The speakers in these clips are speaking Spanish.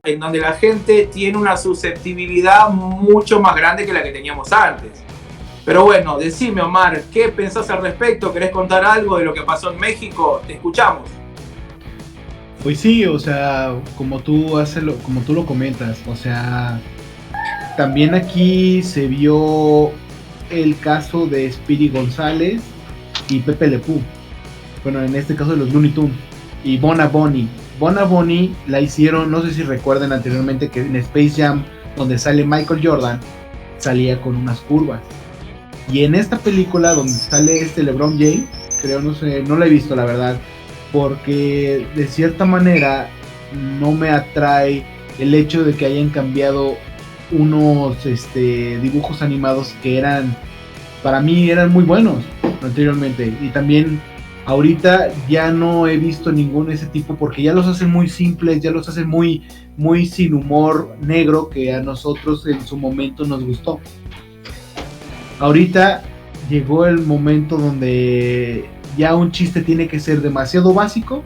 en donde la gente tiene una susceptibilidad mucho más grande que la que teníamos antes. Pero bueno, decime, Omar, ¿qué pensás al respecto? ¿Querés contar algo de lo que pasó en México? Te escuchamos. Pues sí, o sea, como tú lo comentas, o sea, también aquí se vio el caso de Speedy González y Pepe Le Pew. Bueno, en este caso de los Looney Tunes. Y Bona Bunny. Bona Bunny la hicieron, no sé si recuerden anteriormente que en Space Jam, donde sale Michael Jordan, salía con unas curvas. Y en esta película donde sale LeBron James, creo, no sé, no la he visto la verdad, porque de cierta manera no me atrae el hecho de que hayan cambiado unos dibujos animados que para mí eran muy buenos anteriormente, y también ahorita ya no he visto ningún ese tipo porque ya los hacen muy simples, ya los hacen muy sin humor negro que a nosotros en su momento nos gustó. Ahorita llegó el momento donde ya un chiste tiene que ser demasiado básico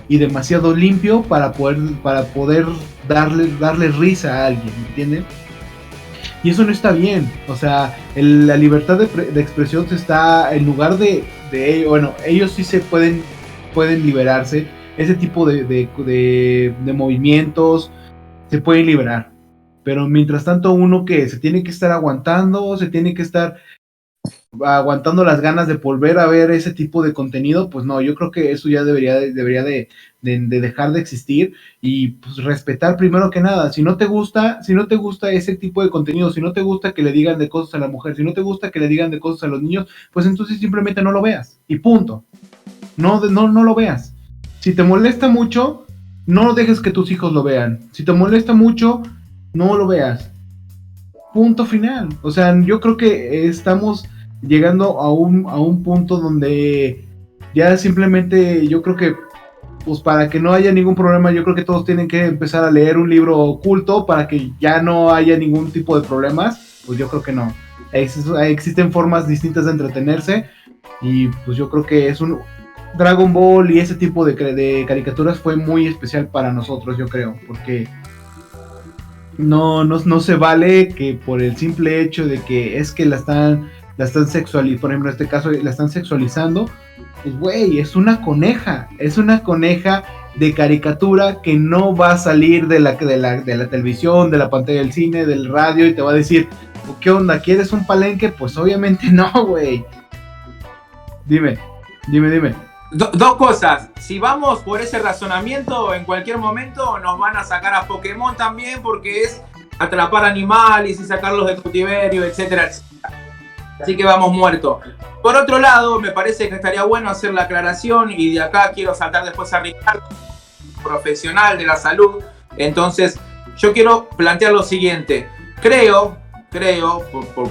y demasiado limpio para poder darle risa a alguien, ¿entienden? Y eso no está bien. O sea, la libertad de expresión se está, en lugar de bueno, ellos sí se pueden liberarse. Ese tipo de movimientos se pueden liberar. Pero mientras tanto uno que se tiene que estar aguantando, se tiene que estar aguantando las ganas de volver a ver ese tipo de contenido, pues no, yo creo que eso ya debería de dejar de existir y pues respetar primero que nada. Si no te gusta ese tipo de contenido, si no te gusta que le digan de cosas a la mujer, si no te gusta que le digan de cosas a los niños, pues entonces simplemente no lo veas y punto. No lo veas. Si te molesta mucho, no dejes que tus hijos lo vean. Si te molesta mucho, no lo veas. Punto final. O sea, yo creo que estamos llegando a un punto donde ya simplemente yo creo que pues para que no haya ningún problema, yo creo que todos tienen que empezar a leer un libro oculto para que ya no haya ningún tipo de problemas. Pues yo creo que no. Existen formas distintas de entretenerse y pues yo creo que es un Dragon Ball y ese tipo de caricaturas fue muy especial para nosotros, yo creo, porque no se vale que por el simple hecho de que es que la están sexualizando, por ejemplo en este caso la están sexualizando, pues güey, es una coneja de caricatura que no va a salir de la televisión, de la pantalla del cine, del radio y te va a decir, ¿qué onda? ¿Quieres un palenque? Pues obviamente no, güey. Dime. Dos cosas, si vamos por ese razonamiento, en cualquier momento nos van a sacar a Pokémon también porque es atrapar animales y sacarlos del cautiverio, etcétera, etcétera. Así que vamos muertos. Por otro lado, me parece que estaría bueno hacer la aclaración y de acá quiero saltar después a Ricardo, profesional de la salud. Entonces, yo quiero plantear lo siguiente. Creo,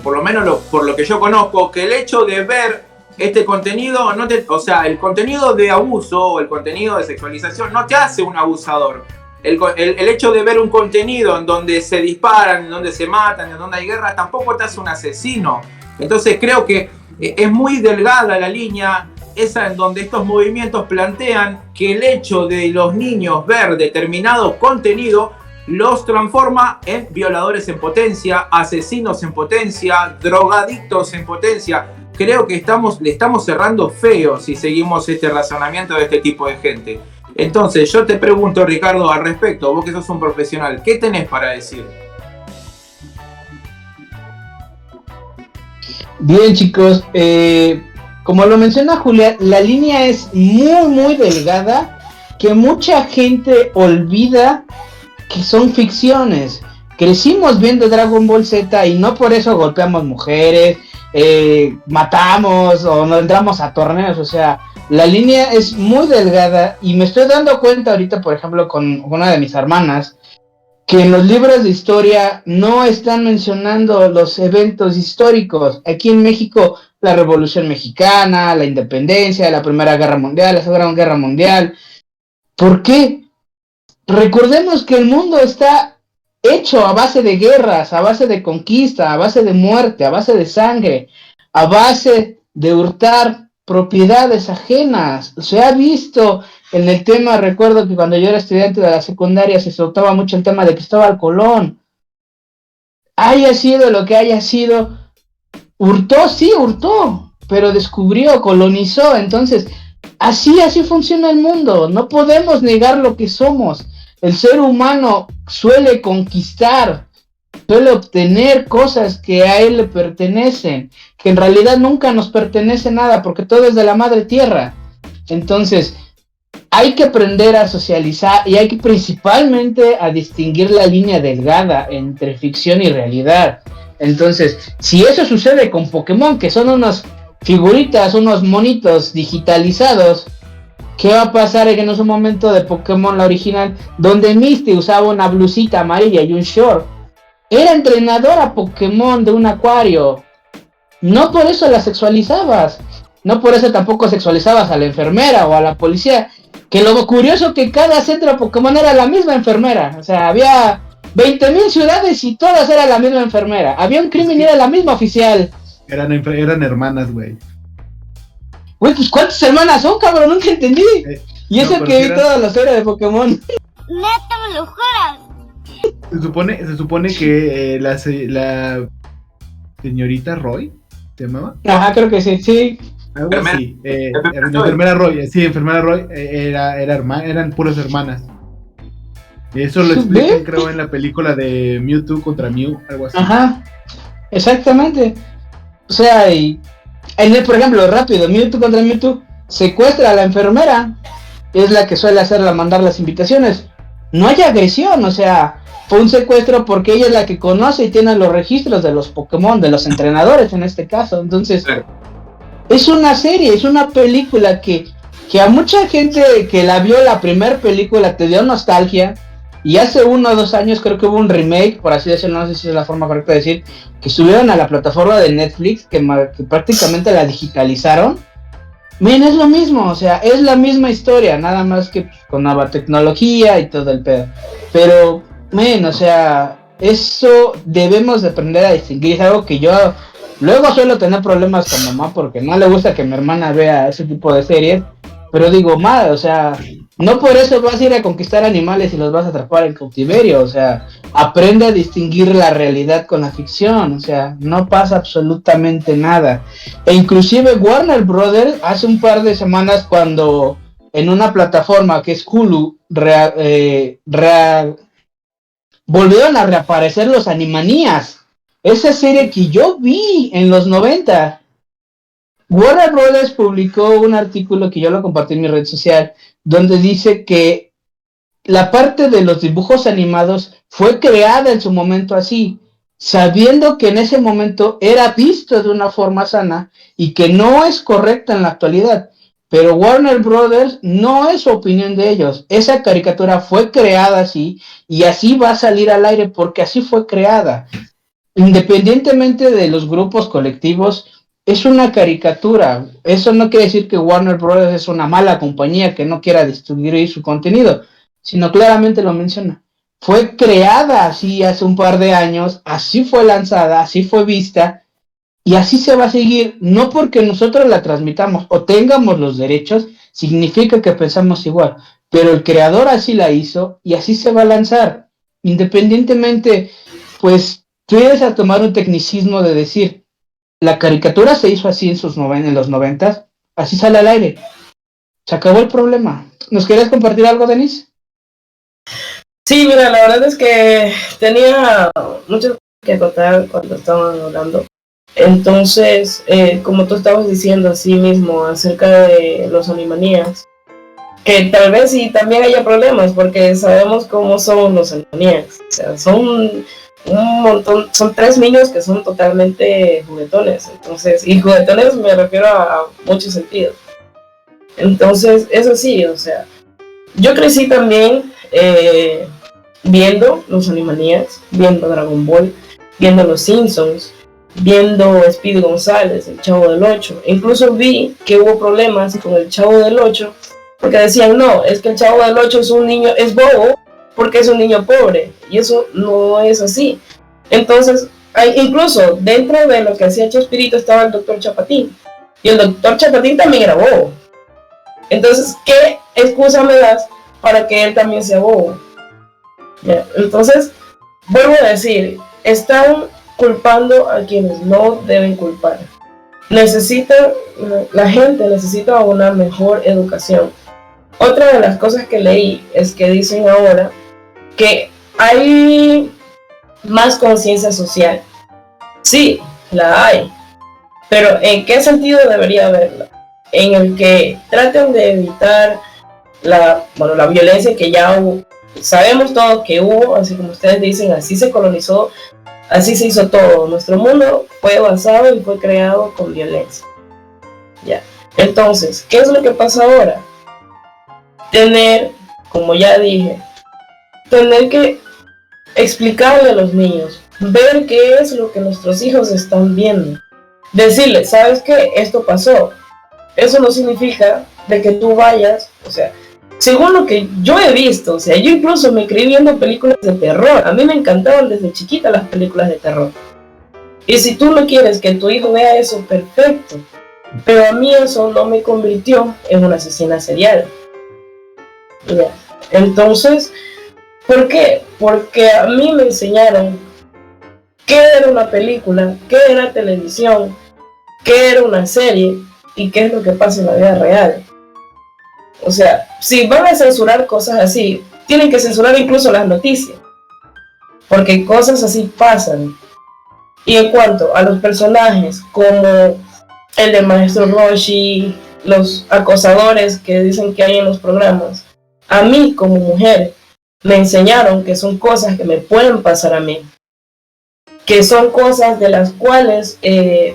por lo menos por lo que yo conozco, que el hecho de ver este contenido, o sea, el contenido de abuso o el contenido de sexualización no te hace un abusador. El hecho de ver un contenido en donde se disparan, en donde se matan, en donde hay guerra, tampoco te hace un asesino. Entonces creo que es muy delgada la línea esa en donde estos movimientos plantean que el hecho de los niños ver determinado contenido los transforma en violadores en potencia, asesinos en potencia, drogadictos en potencia. Creo que le estamos cerrando feo si seguimos este razonamiento de este tipo de gente. Entonces, yo te pregunto, Ricardo, al respecto, vos que sos un profesional, ¿qué tenés para decir? Bien, chicos, como lo menciona Julián, la línea es muy delgada, que mucha gente olvida que son ficciones. Crecimos viendo Dragon Ball Z y no por eso golpeamos mujeres, matamos o no entramos a torneos. O sea, la línea es muy delgada y me estoy dando cuenta ahorita, por ejemplo, con una de mis hermanas, que en los libros de historia no están mencionando los eventos históricos. Aquí en México, la Revolución Mexicana, la Independencia, la Primera Guerra Mundial, la Segunda Guerra Mundial. ¿Por qué? Recordemos que el mundo está hecho a base de guerras, a base de conquista, a base de muerte, a base de sangre, a base de hurtar propiedades ajenas. Se ha visto en el tema, recuerdo que cuando yo era estudiante de la secundaria se soltaba mucho el tema de Cristóbal Colón. Haya sido lo que haya sido, hurtó, pero descubrió, colonizó. Entonces, así funciona el mundo. No podemos negar lo que somos. El ser humano suele conquistar, suele obtener cosas que a él le pertenecen, que en realidad nunca nos pertenece nada, porque todo es de la madre tierra. Entonces, hay que aprender a socializar y hay que principalmente a distinguir la línea delgada entre ficción y realidad. Entonces, si eso sucede con Pokémon, que son unas figuritas, unos monitos digitalizados, ¿qué va a pasar en ese momento de Pokémon la original, donde Misty usaba una blusita amarilla y un short? Era entrenadora Pokémon de un acuario. No por eso la sexualizabas. No por eso tampoco sexualizabas a la enfermera o a la policía. Que lo curioso que cada centro Pokémon era la misma enfermera. O sea, había 20,000 ciudades y todas eran la misma enfermera. Había un crimen y era la misma oficial. Eran hermanas, güey. Güey, pues ¿cuántas hermanas son, cabrón? Nunca entendí. Y eso no, que vi toda la serie de Pokémon. Neta, me lo juras. Se supone que la señorita Roy, ¿se llamaba? Ajá, creo que sí. Algo así. Enfermera Roy, sí, enfermera Roy eran puras hermanas. Eso lo explican, creo, en la película de Mewtwo contra Mew, algo así. Ajá, exactamente. O sea, por ejemplo, rápido, Mewtwo contra Mewtwo secuestra a la enfermera, es la que suele mandar las invitaciones. No hay agresión, o sea, fue un secuestro porque ella es la que conoce y tiene los registros de los Pokémon, de los entrenadores en este caso. Entonces, es una serie, es una película que a mucha gente que la vio la primera película te dio nostalgia. Y hace 1 o 2 años creo que hubo un remake, por así decirlo, no sé si es la forma correcta de decir, que subieron a la plataforma de Netflix, que prácticamente la digitalizaron. Miren, es lo mismo, o sea, es la misma historia, nada más que con nueva tecnología y todo el pedo. Pero, o sea, eso debemos de aprender a distinguir. Es algo que yo luego suelo tener problemas con mamá porque no le gusta que mi hermana vea ese tipo de series. Pero digo, madre, o sea, no por eso vas a ir a conquistar animales y los vas a atrapar en cautiverio. O sea, aprende a distinguir la realidad con la ficción. O sea, no pasa absolutamente nada. E inclusive Warner Brothers hace un par de semanas, cuando en una plataforma que es Hulu volvieron a reaparecer los Animaniacs, esa serie que yo vi en los 90. Warner Brothers publicó un artículo que yo lo compartí en mi red social, donde dice que la parte de los dibujos animados fue creada en su momento así, sabiendo que en ese momento era visto de una forma sana y que no es correcta en la actualidad. Pero Warner Brothers no es su opinión de ellos. Esa caricatura fue creada así y así va a salir al aire porque así fue creada. Independientemente de los grupos colectivos, es una caricatura. Eso no quiere decir que Warner Brothers es una mala compañía que no quiera distribuir su contenido, sino claramente lo menciona. Fue creada así hace un par de años, así fue lanzada, así fue vista, y así se va a seguir. No porque nosotros la transmitamos o tengamos los derechos, significa que pensamos igual, pero el creador así la hizo y así se va a lanzar. Independientemente, pues, tú ibas a tomar un tecnicismo de decir, la caricatura se hizo así en los 90, así sale al aire. Se acabó el problema. ¿Nos querías compartir algo, Denise? Sí, mira, la verdad es que tenía mucho que contar cuando estaban hablando. Entonces, como tú estabas diciendo así mismo acerca de los Animaniacs, que tal vez sí también haya problemas, porque sabemos cómo son los Animaniacs. O sea, son un montón, son 3 niños que son totalmente juguetones. Entonces, y juguetones me refiero a muchos sentidos. Entonces, eso sí, o sea, yo crecí también viendo los Animaniacs, viendo Dragon Ball, viendo los Simpsons, viendo Speedy González, el Chavo del 8. Incluso vi que hubo problemas con el Chavo del 8, porque decían, no, es que el Chavo del 8 es un niño, es bobo, porque es un niño pobre, y eso no es así. Entonces, incluso dentro de lo que hacía Chespirito estaba el Dr. Chapatín, Y el doctor Chapatín también era bobo. Entonces, ¿qué excusa me das para que él también sea bobo? ¿Ya? Entonces, vuelvo a decir, están culpando a quienes no deben culpar. La gente necesita una mejor educación. Otra de las cosas que leí es que dicen ahora que hay más conciencia social. Sí, la hay. Pero ¿en qué sentido debería haberla? En el que traten de evitar la violencia que ya hubo. Sabemos todos que hubo, así como ustedes dicen, así se colonizó, así se hizo todo. Nuestro mundo fue basado y fue creado con violencia. Ya. Entonces, ¿qué es lo que pasa ahora? Tener, como ya dije, tener que explicarle a los niños, ver qué es lo que nuestros hijos están viendo. Decirles, ¿sabes qué? Esto pasó. Eso no significa de que tú vayas, o sea, según lo que yo he visto, o sea, yo incluso me crié viendo películas de terror. A mí me encantaban desde chiquita las películas de terror. Y si tú no quieres que tu hijo vea eso, perfecto. Pero a mí eso no me convirtió en una asesina serial. ¿Ya? Entonces, ¿por qué? Porque a mí me enseñaron qué era una película, qué era televisión, qué era una serie y qué es lo que pasa en la vida real. O sea, si van a censurar cosas así, tienen que censurar incluso las noticias, porque cosas así pasan. Y en cuanto a los personajes como el de Maestro Roshi, los acosadores que dicen que hay en los programas, a mí como mujer me enseñaron que son cosas que me pueden pasar a mí, que son cosas de las cuales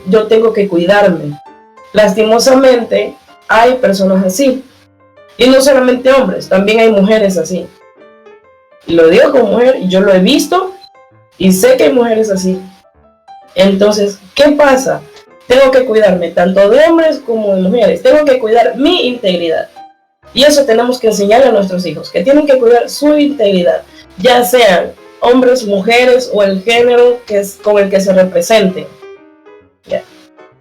yo tengo que cuidarme. Lastimosamente hay personas así, y no solamente hombres, también hay mujeres así. Y lo digo como mujer, y yo lo he visto y sé que hay mujeres así. Entonces, ¿qué pasa? Tengo que cuidarme tanto de hombres como de mujeres, tengo que cuidar mi integridad. Y eso tenemos que enseñarle a nuestros hijos, que tienen que cuidar su integridad, ya sean hombres, mujeres o el género que es con el que se representen. ¿Ya?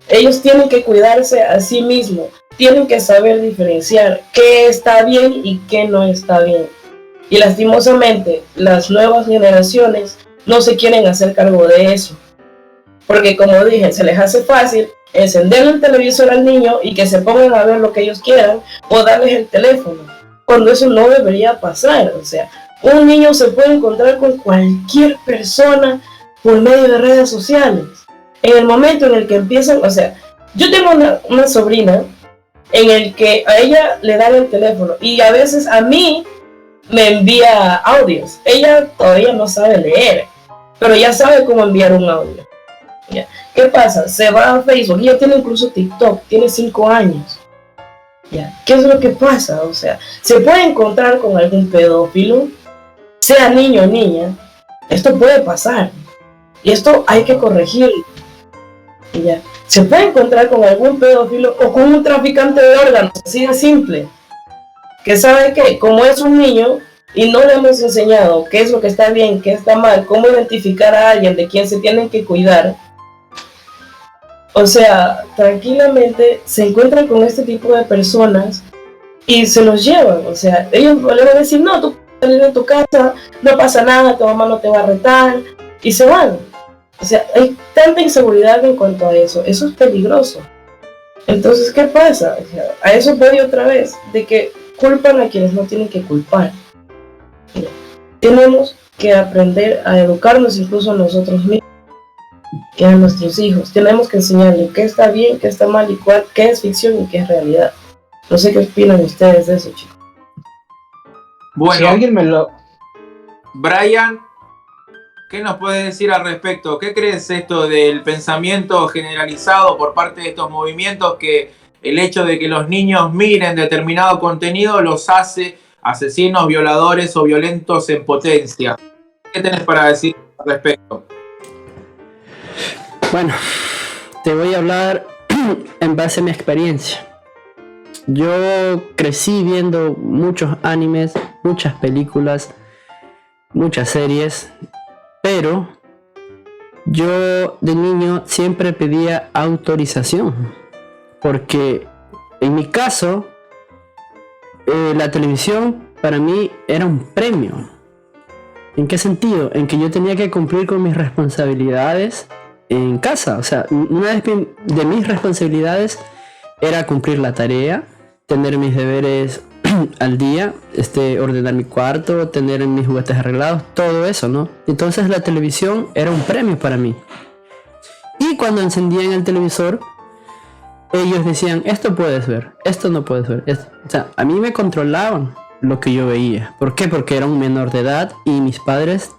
Ellos tienen que cuidarse a sí mismos, tienen que saber diferenciar qué está bien y qué no está bien. Y lastimosamente, las nuevas generaciones no se quieren hacer cargo de eso. Porque como dije, se les hace fácil encenderle el televisor al niño y que se pongan a ver lo que ellos quieran o darles el teléfono, cuando eso no debería pasar. O sea, un niño se puede encontrar con cualquier persona por medio de redes sociales. En el momento en el que empiezan, o sea, yo tengo una sobrina en el que a ella le dan el teléfono y a veces a mí me envía audios. Ella todavía no sabe leer, pero ya sabe cómo enviar un audio. ¿Ya? ¿Qué pasa? Se va a Facebook, ella tiene incluso TikTok, tiene 5 años. ¿Ya? ¿Qué es lo que pasa? O sea, se puede encontrar con algún pedófilo, sea niño o niña, esto puede pasar. Y esto hay que corregirlo. ¿Ya? Se puede encontrar con algún pedófilo o con un traficante de órganos, así de simple. Que sabe que, como es un niño y no le hemos enseñado qué es lo que está bien, qué está mal, cómo identificar a alguien de quien se tienen que cuidar, o sea, tranquilamente se encuentran con este tipo de personas y se los llevan. O sea, ellos le van a decir, no, tú puedes salir de tu casa, no pasa nada, tu mamá no te va a retar, y se van. O sea, hay tanta inseguridad en cuanto a eso. Eso es peligroso. Entonces, ¿qué pasa? O sea, a eso voy otra vez, de que culpan a quienes no tienen que culpar. Tenemos que aprender a educarnos incluso nosotros mismos, que a nuestros hijos. Tenemos que enseñarles qué está bien, qué está mal y qué es ficción y qué es realidad. No sé qué opinan ustedes de eso, chicos. Bueno, Si alguien me lo... Brian, ¿qué nos puedes decir al respecto? ¿Qué crees esto del pensamiento generalizado por parte de estos movimientos, que el hecho de que los niños miren determinado contenido los hace asesinos, violadores o violentos en potencia? ¿Qué tenés para decir al respecto? Bueno, te voy a hablar en base a mi experiencia. Yo crecí viendo muchos animes, muchas películas, muchas series, pero yo de niño siempre pedía autorización Porque en mi caso, la televisión para mí era un premio. ¿En qué sentido? En que yo tenía que cumplir con mis responsabilidades en casa. O sea, una de mis responsabilidades era cumplir la tarea, tener mis deberes al día, ordenar mi cuarto, tener mis juguetes arreglados, todo eso, ¿no? Entonces la televisión era un premio para mí. Y cuando encendían el televisor, ellos decían, esto puedes ver, esto no puedes ver. O sea, a mí me controlaban lo que yo veía. ¿Por qué? Porque era un menor de edad y mis padres,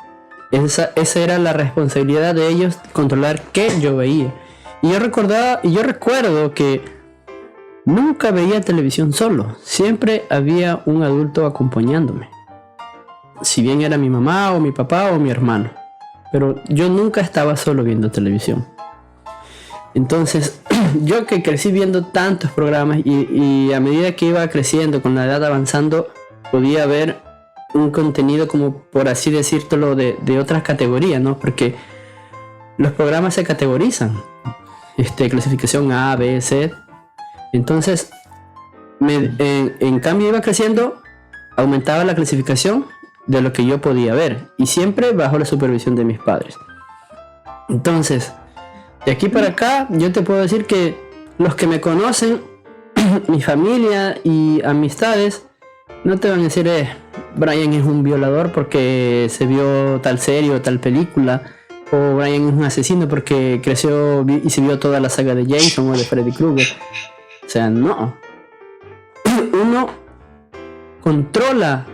esa era la responsabilidad de ellos, controlar qué yo veía. Y yo recuerdo que nunca veía televisión solo. Siempre había un adulto acompañándome. Si bien era mi mamá o mi papá o mi hermano. Pero yo nunca estaba solo viendo televisión. Entonces, yo que crecí viendo tantos programas y a medida que iba creciendo, con la edad avanzando, podía ver un contenido como, por así decirlo, de otras categorías, ¿no? Porque los programas se categorizan. Clasificación A, B, C. Entonces, en cambio iba creciendo, aumentaba la clasificación de lo que yo podía ver. Y siempre bajo la supervisión de mis padres. Entonces, de aquí para acá, yo te puedo decir que los que me conocen, mi familia y amistades, no te van a decir, Brian es un violador porque se vio tal serie o tal película, o Brian es un asesino porque creció y se vio toda la saga de Jason o de Freddy Krueger. O sea, no. Uno controla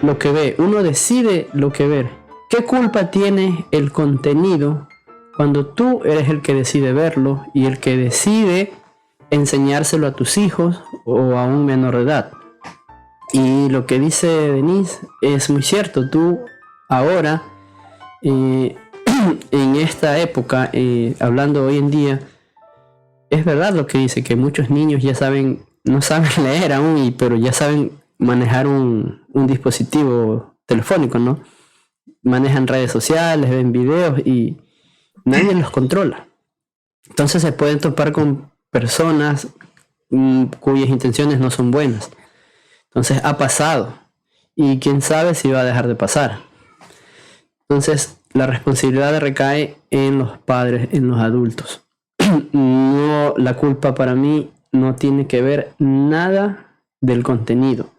lo que ve, uno decide lo que ver. ¿Qué culpa tiene el contenido cuando tú eres el que decide verlo y el que decide enseñárselo a tus hijos o a un menor de edad? Y lo que dice Denise es muy cierto. Tú ahora, en esta época, hablando hoy en día, es verdad lo que dice, que muchos niños ya no saben leer aún, pero ya saben manejar un dispositivo telefónico, ¿no? Manejan redes sociales, ven videos y nadie los controla. Entonces se pueden topar con personas cuyas intenciones no son buenas. Entonces ha pasado y quién sabe si va a dejar de pasar. Entonces la responsabilidad recae en los padres, en los adultos. No, la culpa para mí no tiene que ver nada del contenido.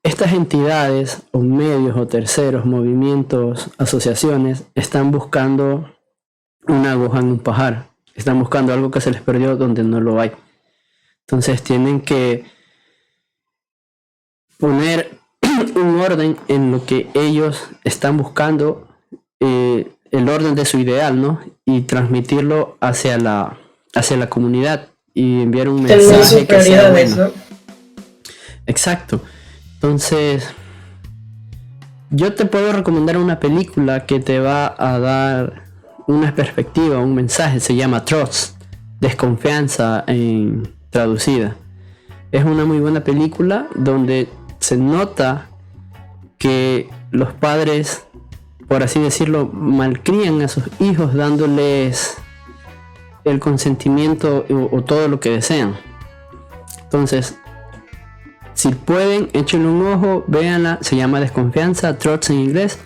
Estas entidades o medios o terceros, movimientos, asociaciones, están buscando una aguja en un pajar. Están buscando algo que se les perdió donde no lo hay. Entonces tienen que poner un orden en lo que ellos están buscando, el orden de su ideal, ¿no? Y transmitirlo hacia la comunidad y enviar un mensaje que sea bueno. ¿No? Exacto. Entonces, yo te puedo recomendar una película que te va a dar una perspectiva, un mensaje. Se llama Trust, desconfianza traducida. Es una muy buena película donde se nota que los padres, por así decirlo, malcrían a sus hijos dándoles el consentimiento o todo lo que desean. Entonces, si pueden, échenle un ojo, véanla. Se llama Desconfianza, Trust en inglés,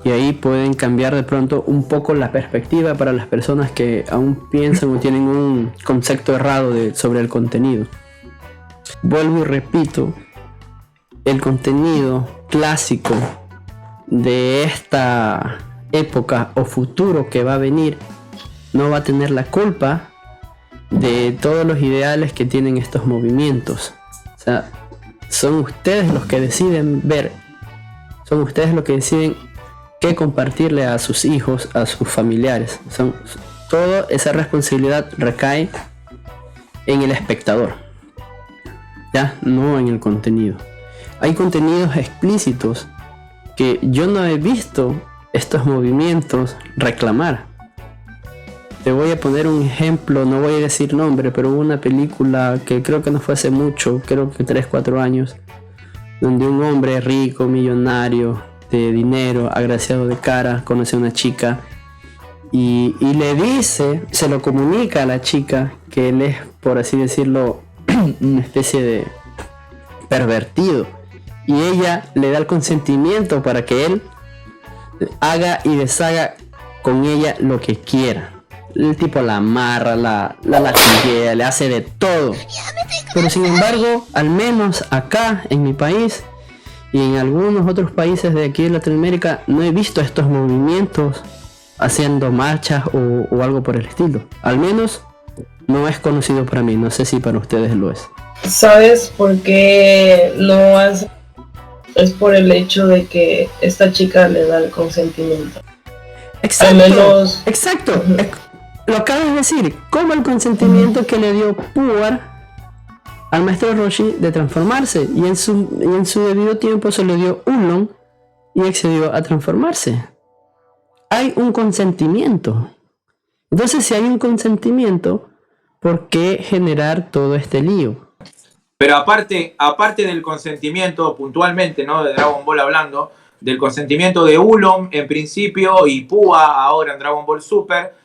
y ahí pueden cambiar de pronto un poco la perspectiva para las personas que aún piensan o tienen un concepto errado sobre el contenido. Vuelvo y repito, el contenido clásico de esta época o futuro que va a venir no va a tener la culpa de todos los ideales que tienen estos movimientos. O sea, son ustedes los que deciden ver, son ustedes los que deciden qué compartirle a sus hijos, a sus familiares. Toda esa responsabilidad recae en el espectador, ya no en el contenido. Hay contenidos explícitos que yo no he visto estos movimientos reclamar. Te voy a poner un ejemplo, no voy a decir nombre, pero hubo una película que creo que no fue hace mucho, creo que 3-4 años, donde un hombre rico, millonario, de dinero, agraciado de cara, conoce a una chica y le dice, se lo comunica a la chica que él es, por así decirlo, una especie de pervertido, y ella le da el consentimiento para que él haga y deshaga con ella lo que quiera. El tipo la amarra, la latiguea, le hace de todo. Pero sin embargo, al menos acá en mi país y en algunos otros países de aquí de Latinoamérica, no he visto estos movimientos haciendo marchas o algo por el estilo. Al menos no es conocido para mí. No sé si para ustedes lo es. ¿Sabes por qué no hace? Es por el hecho de que esta chica le da el consentimiento. Exacto, al menos... exacto. Lo acabas de decir, como el consentimiento que le dio Puar al maestro Roshi de transformarse, y en su debido tiempo se le dio Ulon y accedió a transformarse. Hay un consentimiento. Entonces, si hay un consentimiento, ¿por qué generar todo este lío? Pero aparte del consentimiento, puntualmente, ¿no? De Dragon Ball hablando, del consentimiento de Ulon en principio y Pua ahora en Dragon Ball Super,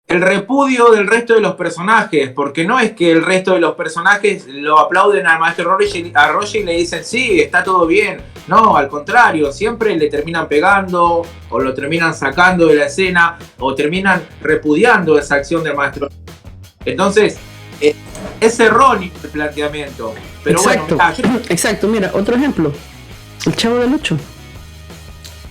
el repudio del resto de los personajes, porque no es que el resto de los personajes lo aplauden al maestro Roshi y le dicen sí, está todo bien. No, al contrario, siempre le terminan pegando o lo terminan sacando de la escena o terminan repudiando esa acción del maestro. Entonces, es erróneo el planteamiento. Pero exacto, bueno, exacto, mira, otro ejemplo, el Chavo del Ocho.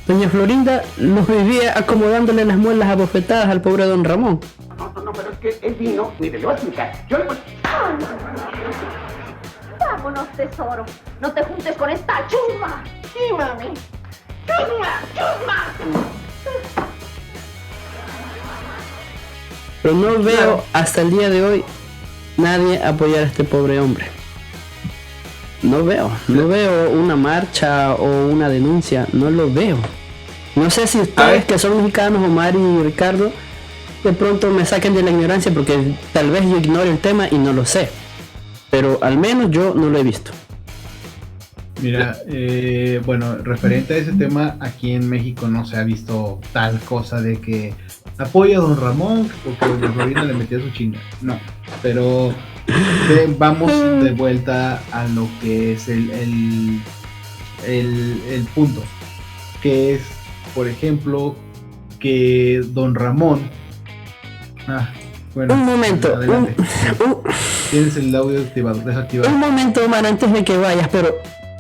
Doña Florinda los vivía acomodándole las muelas a bofetadas al pobre don Ramón. No, pero es que él vino, mire, le voy a explicar. Yo le voy... Vámonos, tesoro. No te juntes con esta chusma. Sí, mami. Chusma. Pero no veo hasta el día de hoy nadie apoyar a este pobre hombre. No veo una marcha o una denuncia, no lo veo. No sé si ustedes que son mexicanos, Omar y Ricardo, de pronto me saquen de la ignorancia porque tal vez yo ignore el tema y no lo sé. Pero al menos yo no lo he visto. Mira, bueno, referente a ese tema, aquí en México no se ha visto tal cosa de que apoya a don Ramón porque doña Florinda le metió su chinga. No, pero vamos de vuelta a lo que es el punto, que es, por ejemplo, que don Ramón... bueno, un momento, tienes el audio desactivado. Un momento, Omar, antes de que vayas, pero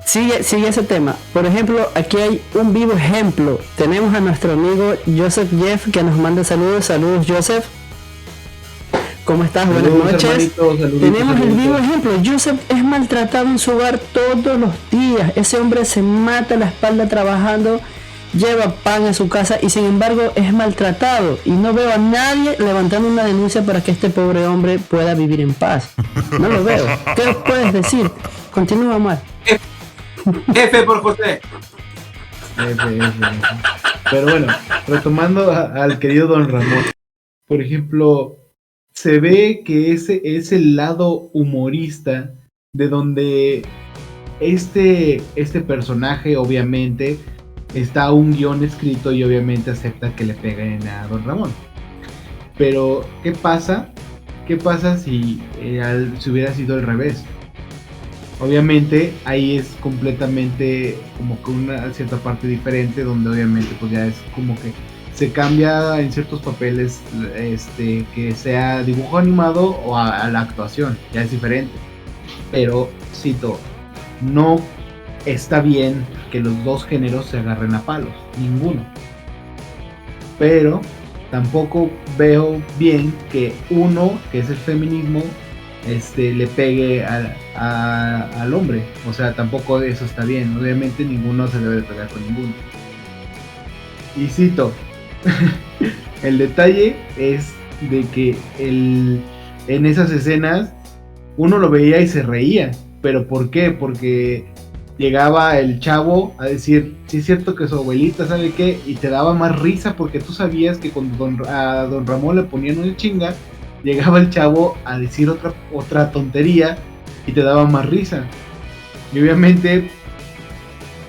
sigue ese tema. Por ejemplo, aquí hay un vivo ejemplo. Tenemos a nuestro amigo Joseph Jeff que nos manda saludos. Saludos, Joseph. ¿Cómo estás? Saludos, buenas noches. Saluditos. Tenemos el vivo ejemplo. Joseph es maltratado en su hogar todos los días. Ese hombre se mata la espalda trabajando, lleva pan a su casa y sin embargo es maltratado. Y no veo a nadie levantando una denuncia para que este pobre hombre pueda vivir en paz. No lo veo. ¿Qué puedes decir? Continúa, Omar. F por José. Pero bueno, retomando al querido don Ramón. Por ejemplo, se ve que ese es el lado humorista de donde este personaje obviamente está un guión escrito y obviamente acepta que le peguen a don Ramón. Pero ¿qué pasa? ¿Qué pasa si hubiera sido al revés? Obviamente ahí es completamente como que una cierta parte diferente donde obviamente pues ya es como que se cambia en ciertos papeles, que sea dibujo animado o a la actuación, ya es diferente. Pero cito, no está bien que los dos géneros se agarren a palos, ninguno. Pero tampoco veo bien que uno, que es el feminismo, le pegue al hombre. O sea, tampoco eso está bien. Obviamente ninguno se debe de pegar con ninguno. Y cito, el detalle es de que en esas escenas uno lo veía y se reía. ¿Pero por qué? Porque llegaba el chavo a decir, sí es cierto que su abuelita sabe qué, y te daba más risa porque tú sabías que cuando a don Ramón le ponían una chinga, llegaba el chavo a decir otra tontería y te daba más risa. Y obviamente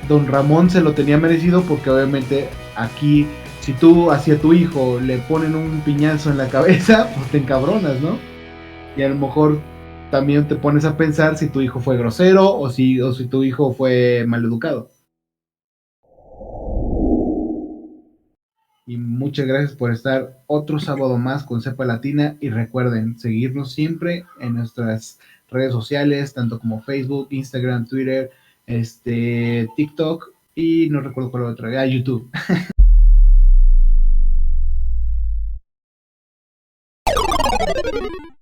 don Ramón se lo tenía merecido porque obviamente aquí si tú hacia tu hijo le ponen un piñazo en la cabeza, pues te encabronas, ¿no? Y a lo mejor también te pones a pensar si tu hijo fue grosero o si tu hijo fue maleducado. Y muchas gracias por estar otro sábado más con Cepa Latina. Y recuerden seguirnos siempre en nuestras redes sociales, tanto como Facebook, Instagram, Twitter, TikTok y no recuerdo cuál otra, YouTube.